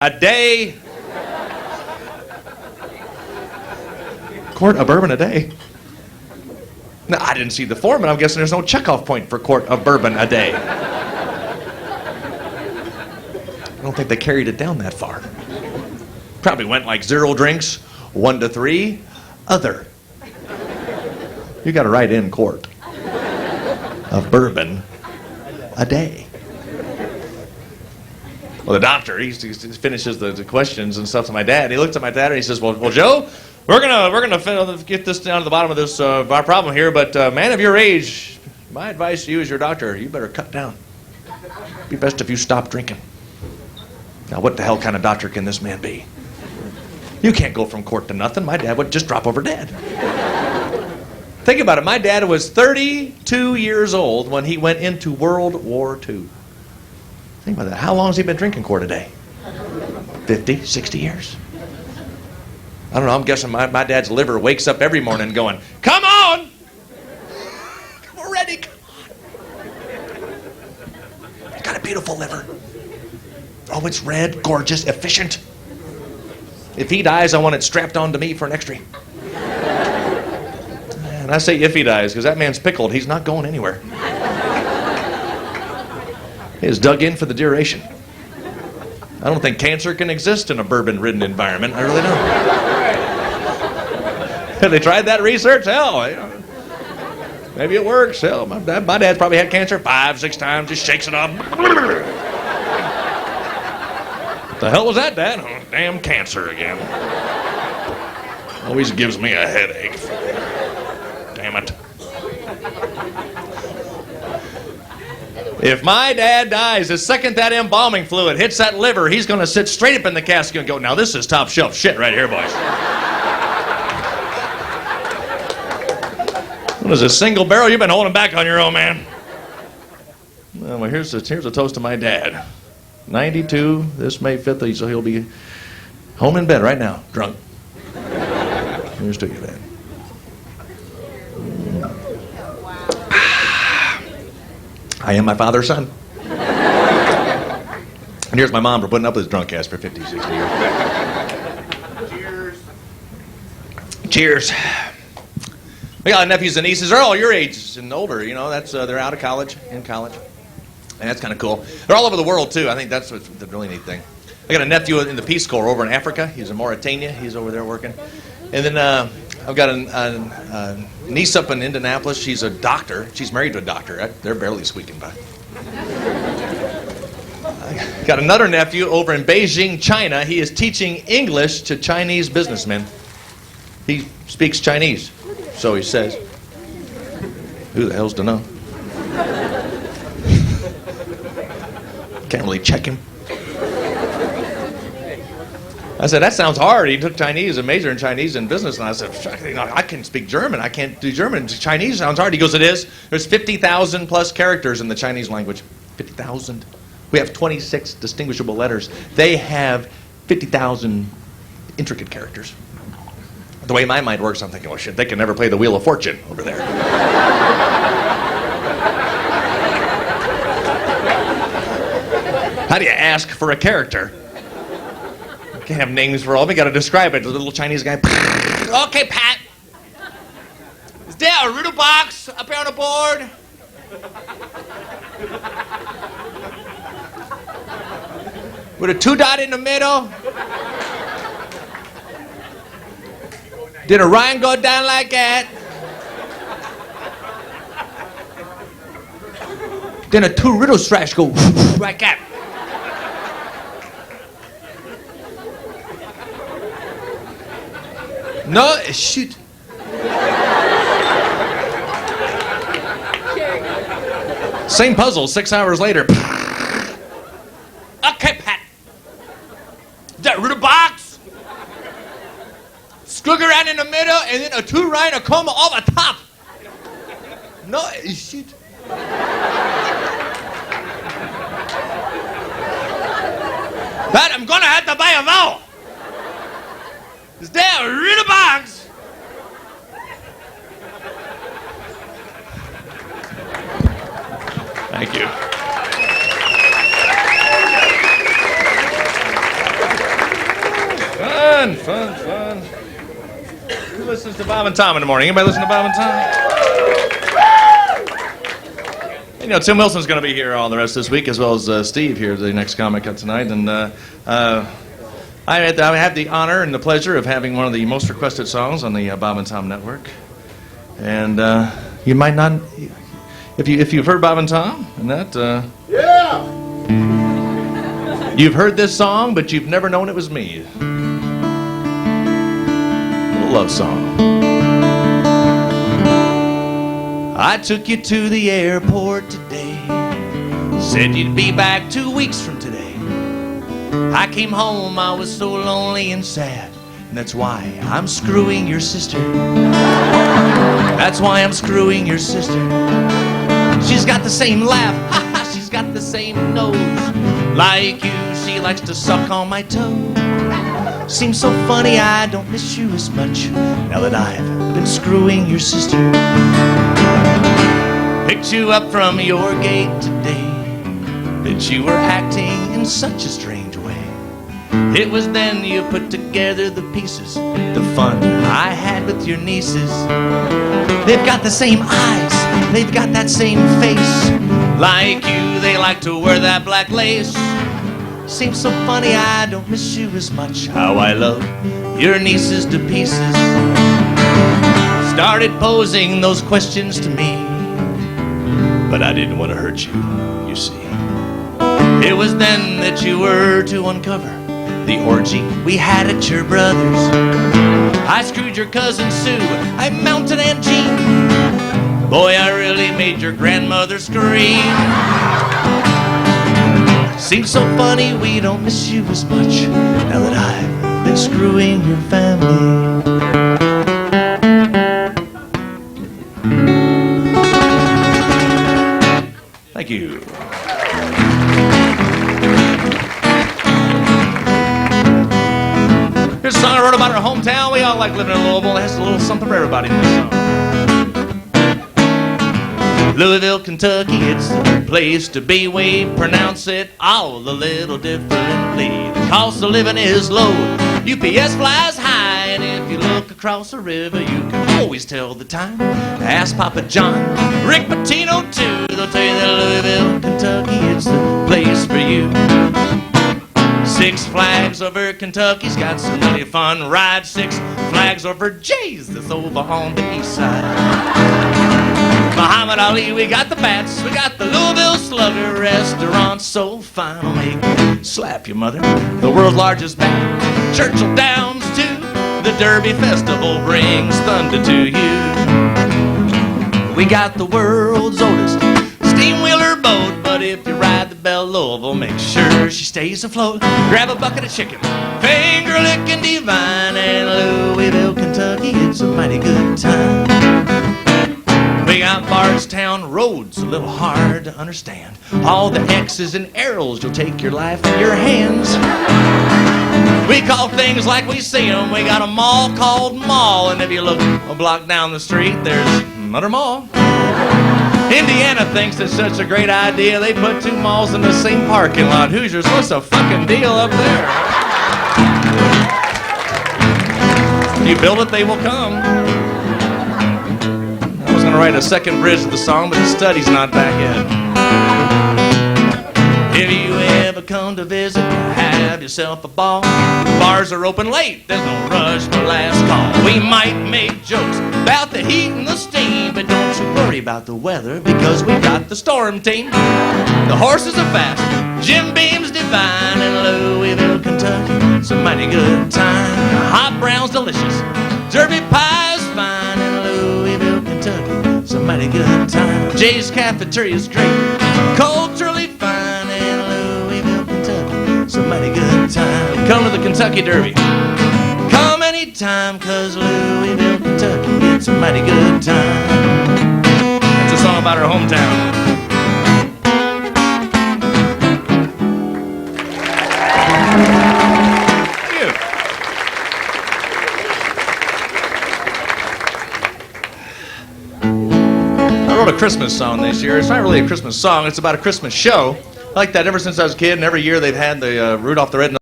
a day. Quart of bourbon a day. No, I didn't see the form, and I'm guessing there's no checkoff point for quart of bourbon a day. I don't think they carried it down that far. Probably went like 0 drinks, 1 to 3, other. You got to write in quart of bourbon a day. Well, the doctor, he finishes the questions and stuff to my dad. He looks at my dad and he says, well, Joe, we're gonna get this down to the bottom of this our problem here. But man of your age, my advice to you as your doctor, you better cut down. It'd be best if you stop drinking. Now, what the hell kind of doctor can this man be? You can't go from quart to nothing. My dad would just drop over dead. Think about it. My dad was 32 years old when he went into World War II. Think about that. How long has he been drinking quart a day? 50, 60 years? I don't know. I'm guessing my dad's liver wakes up every morning going, come on! We're ready. Come on. You got a beautiful liver. Oh, it's red, gorgeous, efficient. If he dies, I want it strapped onto me for an extra. And I say if he dies, because that man's pickled. He's not going anywhere. He is dug in for the duration. I don't think cancer can exist in a bourbon-ridden environment. I really don't. Have they tried that research? Hell, maybe it works. Hell, my dad's probably had cancer 5, 6 times, just shakes it off. What the hell was that, Dad? Oh, damn cancer again. Always gives me a headache. Damn it. If my dad dies, the second that embalming fluid hits that liver, he's going to sit straight up in the casket and go, now this is top shelf shit right here, boys. What is this, single barrel? You've been holding back on your own, man. Well, here's a toast to my dad. 92, this May 5th, so he'll be home in bed right now, drunk. Here's to you, Dad. I am my father's son. And here's my mom for putting up with this drunk ass for 50, 60 years. Cheers. Cheers. We got nephews and nieces. They're all your age and older, you know. That's they're out of college, in college. And that's kind of cool. They're all over the world, too. I think that's what's the really neat thing. I got a nephew in the Peace Corps over in Africa. He's in Mauritania. He's over there working. And then I've got a niece up in Indianapolis. She's a doctor. She's married to a doctor. They're barely squeaking by. I got another nephew over in Beijing, China. He is teaching English to Chinese businessmen. He speaks Chinese, so he says. Who the hell's to know? Can't really check him. I said, that sounds hard. He took Chinese, a major in Chinese and business. And I said, I can speak German. I can't do German. Chinese sounds hard. He goes, it is. There's 50,000 plus characters in the Chinese language. 50,000. We have 26 distinguishable letters. They have 50,000 intricate characters. The way my mind works, I'm thinking, well, shit, they can never play the Wheel of Fortune over there. How do you ask for a character? You can't have names for all of them. You got to describe it. The little Chinese guy. Okay, Pat. Is there a riddle box up here on the board? With a 2 dot in the middle? Did a rhyme go down like that? Then a 2 riddle stretch go like that. No, shoot. Same puzzle, 6 hours later. Okay, Pat. That riddle box. Squiggle around in the middle, and then a 2 right, a comma off the top. No, shoot. Pat, I'm gonna have to buy a vowel. Is there a riddle box? Thank you. fun, fun, fun. Who listens to Bob and Tom in the morning? Anybody listen to Bob and Tom? You know, Tim Wilson's going to be here all the rest of this week, as well as Steve here, the next comic up tonight. And I have the honor and the pleasure of having one of the most requested songs on the Bob and Tom Network. And you might not, if you've heard Bob and Tom, and that, Yeah! you've heard this song, but you've never known it was me. A love song. I took you to the airport today. Said you'd be back 2 weeks from today. I came home, I was so lonely and sad. And that's why I'm screwing your sister. That's why I'm screwing your sister. She's got the same laugh, she's got the same nose. Like you, she likes to suck on my toe. Seems so funny I don't miss you as much now that I've been screwing your sister. Picked you up from your gate today, but you were acting in such a strange way. It was then you put together the pieces, the fun I had with your nieces. They've got the same eyes, they've got that same face. Like you, they like to wear that black lace. Seems so funny I don't miss you as much. How I love your nieces to pieces. Started posing those questions to me, but I didn't want to hurt you, you see. It was then that you were to uncover the orgy we had at your brother's. I screwed your cousin Sue, I mounted Aunt Jean. Boy, I really made your grandmother scream. Seems so funny we don't miss you as much now that I've been screwing your family. Thank you. Here's a song I wrote about our hometown. We all like living in Louisville. It has a little something for everybody in this song. Louisville, Kentucky, it's the place to be. We pronounce it all a little differently. The cost of living is low, UPS flies high, and if you look across the river, you can always tell the time. Ask Papa John, Rick Pitino too. They'll tell you that Louisville, Kentucky, it's the place for you. Six Flags over Kentucky's got some really fun rides. Six Flags over Jay's that's over on the east side. Muhammad Ali, we got the bats, we got the Louisville Slugger restaurant so fine it'll make you slap your mother. The world's largest bat, Churchill Downs too. The Derby Festival brings thunder to you. We got the world's oldest steam wheeler boat, but if you ride the Belle Louisville, make sure she stays afloat. Grab a bucket of chicken, finger licking divine, and Louisville, Kentucky, it's a mighty good time. We got Bardstown roads, a little hard to understand. All the X's and arrows, you'll take your life in your hands. We call things like we see them. We got a mall called Mall, and if you look a block down the street, there's another mall. Indiana thinks it's such a great idea, they put two malls in the same parking lot. Hoosiers, what's the fucking deal up there? If you build it, they will come. I was going to write a second bridge to the song, but the study's not back yet. If you ever come to visit, have yourself a ball. Bars are open late, there's no rush for last call. We might make jokes about the heat and the steam, but don't you worry about the weather, because we got the storm team. The horses are fast, Jim Beam's divine, in Louisville, Kentucky, it's a mighty good time. Hot brown's delicious, Derby pie's fine, in Louisville, Kentucky, it's a mighty good time. Jay's cafeteria's great, culturally fine, in Louisville, Kentucky, it's a mighty good time. Come to the Kentucky Derby, come anytime, cause Louisville, Kentucky, it's a mighty good time. That's a song about our hometown. Thank you. I wrote a Christmas song this year. It's not really a Christmas song, it's about a Christmas show. I like that ever since I was a kid, and every year they've had the Rudolph the Red-Nosed